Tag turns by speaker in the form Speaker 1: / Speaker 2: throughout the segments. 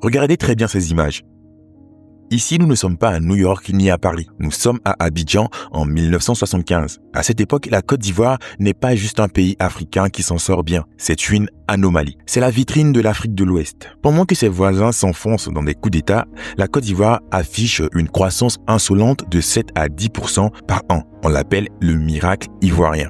Speaker 1: Regardez très bien ces images. Ici, nous ne sommes pas à New York ni à Paris. Nous sommes à Abidjan en 1975. À cette époque, la Côte d'Ivoire n'est pas juste un pays africain qui s'en sort bien. C'est une anomalie. C'est la vitrine de l'Afrique de l'Ouest. Pendant que ses voisins s'enfoncent dans des coups d'État, la Côte d'Ivoire affiche une croissance insolente de 7 à 10% par an. On l'appelle le miracle ivoirien.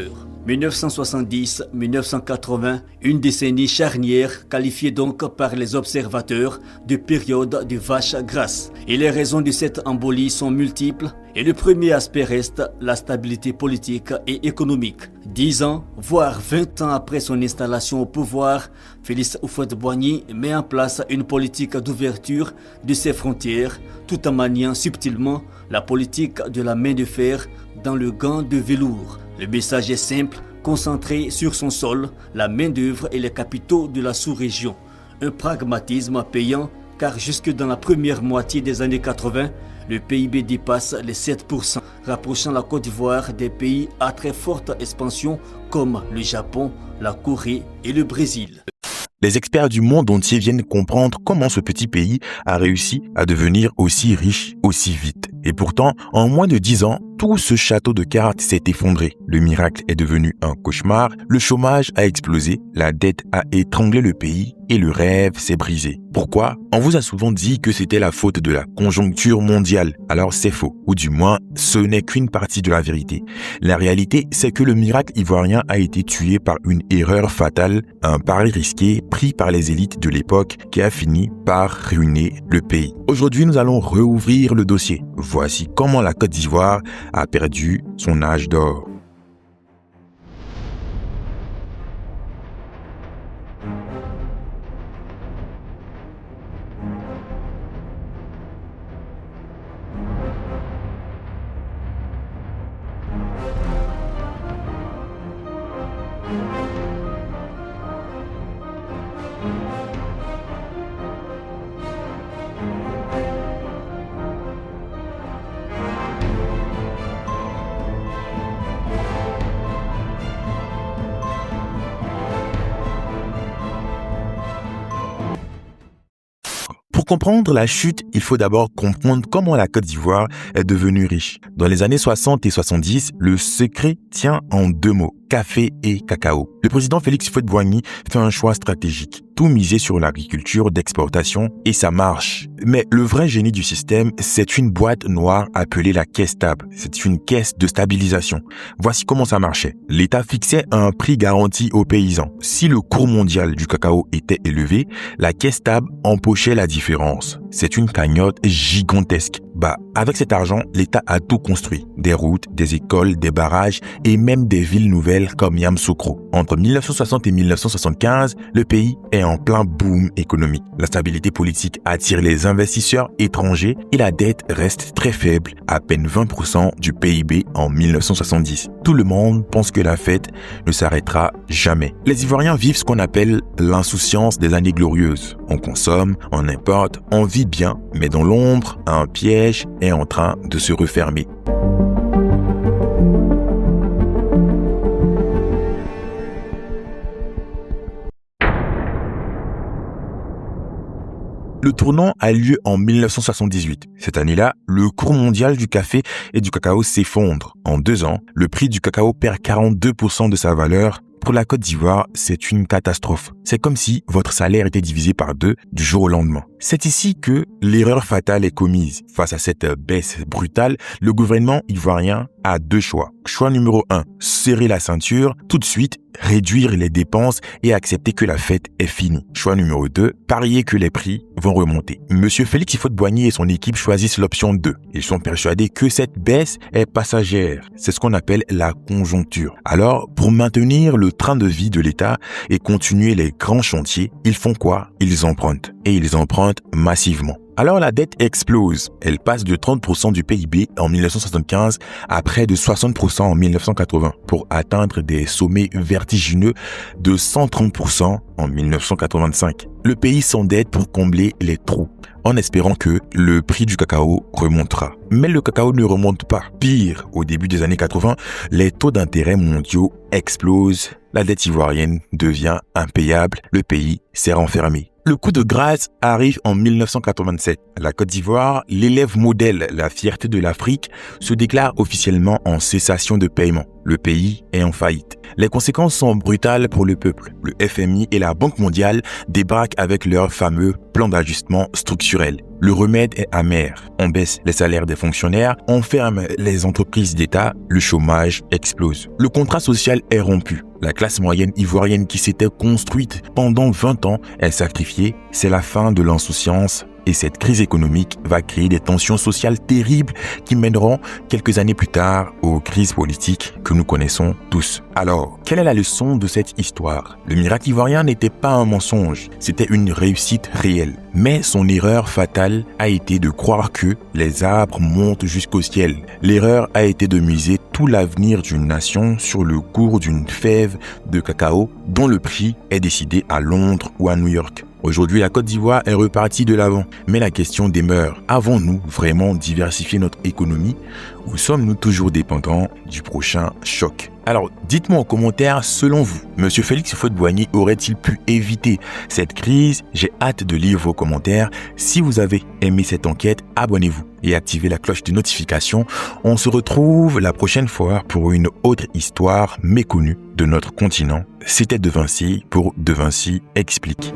Speaker 2: 1970-1980, une décennie charnière qualifiée donc par les observateurs de période de vache grasse. Et les raisons de cette embolie sont multiples. Et le premier aspect reste la stabilité politique et économique. 10 ans, voire 20 ans après son installation au pouvoir, Félix Houphouët-Boigny met en place une politique d'ouverture de ses frontières, tout en maniant subtilement la politique de la main de fer dans le gant de velours. Le message est simple, concentré sur son sol, la main-d'œuvre et les capitaux de la sous-région. Un pragmatisme payant, car jusque dans la première moitié des années 80, le PIB dépasse les 7%, rapprochant la Côte d'Ivoire des pays à très forte expansion comme le Japon, la Corée et le Brésil.
Speaker 1: Les experts du monde entier viennent comprendre comment ce petit pays a réussi à devenir aussi riche aussi vite. Et pourtant, en moins de 10 ans, tout ce château de cartes s'est effondré. Le miracle est devenu un cauchemar, le chômage a explosé, la dette a étranglé le pays et le rêve s'est brisé. Pourquoi? On vous a souvent dit que c'était la faute de la conjoncture mondiale. Alors c'est faux, ou du moins, ce n'est qu'une partie de la vérité. La réalité, c'est que le miracle ivoirien a été tué par une erreur fatale, un pari risqué pris par les élites de l'époque qui a fini par ruiner le pays. Aujourd'hui, nous allons rouvrir le dossier. Voici comment la Côte d'Ivoire a perdu son âge d'or. Pour comprendre la chute, il faut d'abord comprendre comment la Côte d'Ivoire est devenue riche. Dans les années 60 et 70, le secret tient en 2 mots, café et cacao. Le président Félix Houphouët-Boigny fait un choix stratégique, tout miser sur l'agriculture d'exportation et ça marche. Mais le vrai génie du système, c'est une boîte noire appelée la caisse stable. C'est une caisse de stabilisation. Voici comment ça marchait. L'État fixait un prix garanti aux paysans. Si le cours mondial du cacao était élevé, la caisse stable empochait la différence. C'est une cagnotte gigantesque. Avec cet argent, l'État a tout construit. Des routes, des écoles, des barrages et même des villes nouvelles comme Yamoussoukro. Entre 1960 et 1975, le pays est en plein boom économique. La stabilité politique attire les investisseurs étrangers et la dette reste très faible, à peine 20% du PIB en 1970. Tout le monde pense que la fête ne s'arrêtera jamais. Les Ivoiriens vivent ce qu'on appelle l'insouciance des années glorieuses. On consomme, on importe, on vit bien, mais dans l'ombre, un piège est en train de se refermer. Le tournant a lieu en 1978. Cette année-là, le cours mondial du café et du cacao s'effondre. En 2 ans, le prix du cacao perd 42% de sa valeur. Pour la Côte d'Ivoire, c'est une catastrophe. C'est comme si votre salaire était divisé par 2 du jour au lendemain. C'est ici que l'erreur fatale est commise. Face à cette baisse brutale, le gouvernement ivoirien a 2 choix. Choix numéro 1, serrer la ceinture, tout de suite, réduire les dépenses et accepter que la fête est finie. Choix numéro 2, parier que les prix vont remonter. Monsieur Félix Houphouët-Boigny et son équipe choisissent l'option 2. Ils sont persuadés que cette baisse est passagère. C'est ce qu'on appelle la conjoncture. Alors, pour maintenir le train de vie de l'État et continuer les grands chantiers, ils font quoi? Ils empruntent. Et ils empruntent massivement. Alors la dette explose. Elle passe de 30% du PIB en 1975 à près de 60% en 1980 pour atteindre des sommets vertigineux de 130% en 1985. Le pays s'endette pour combler les trous en espérant que le prix du cacao remontera. Mais le cacao ne remonte pas. Pire, au début des années 80, les taux d'intérêt mondiaux explosent. La dette ivoirienne devient impayable. Le pays s'est renfermé. Le coup de grâce arrive en 1987. La Côte d'Ivoire, l'élève modèle, la fierté de l'Afrique, se déclare officiellement en cessation de paiement. Le pays est en faillite. Les conséquences sont brutales pour le peuple. Le FMI et la Banque mondiale débarquent avec leur fameux plan d'ajustement structurel. Le remède est amer. On baisse les salaires des fonctionnaires, on ferme les entreprises d'État, le chômage explose. Le contrat social est rompu. La classe moyenne ivoirienne qui s'était construite pendant 20 ans est sacrifiée. C'est la fin de l'insouciance. Et cette crise économique va créer des tensions sociales terribles qui mèneront quelques années plus tard aux crises politiques que nous connaissons tous. Alors, quelle est la leçon de cette histoire? Le miracle ivoirien n'était pas un mensonge, c'était une réussite réelle. Mais son erreur fatale a été de croire que les arbres montent jusqu'au ciel. L'erreur a été de miser tout l'avenir d'une nation sur le cours d'une fève de cacao dont le prix est décidé à Londres ou à New York. Aujourd'hui, la Côte d'Ivoire est repartie de l'avant. Mais la question demeure, avons-nous vraiment diversifié notre économie ou sommes-nous toujours dépendants du prochain choc? Alors, dites-moi en commentaire, selon vous, M. Félix Houphouët-Boigny aurait-il pu éviter cette crise? J'ai hâte de lire vos commentaires. Si vous avez aimé cette enquête, abonnez-vous et activez la cloche de notification. On se retrouve la prochaine fois pour une autre histoire méconnue de notre continent. C'était De Vinci pour De Vinci Explique.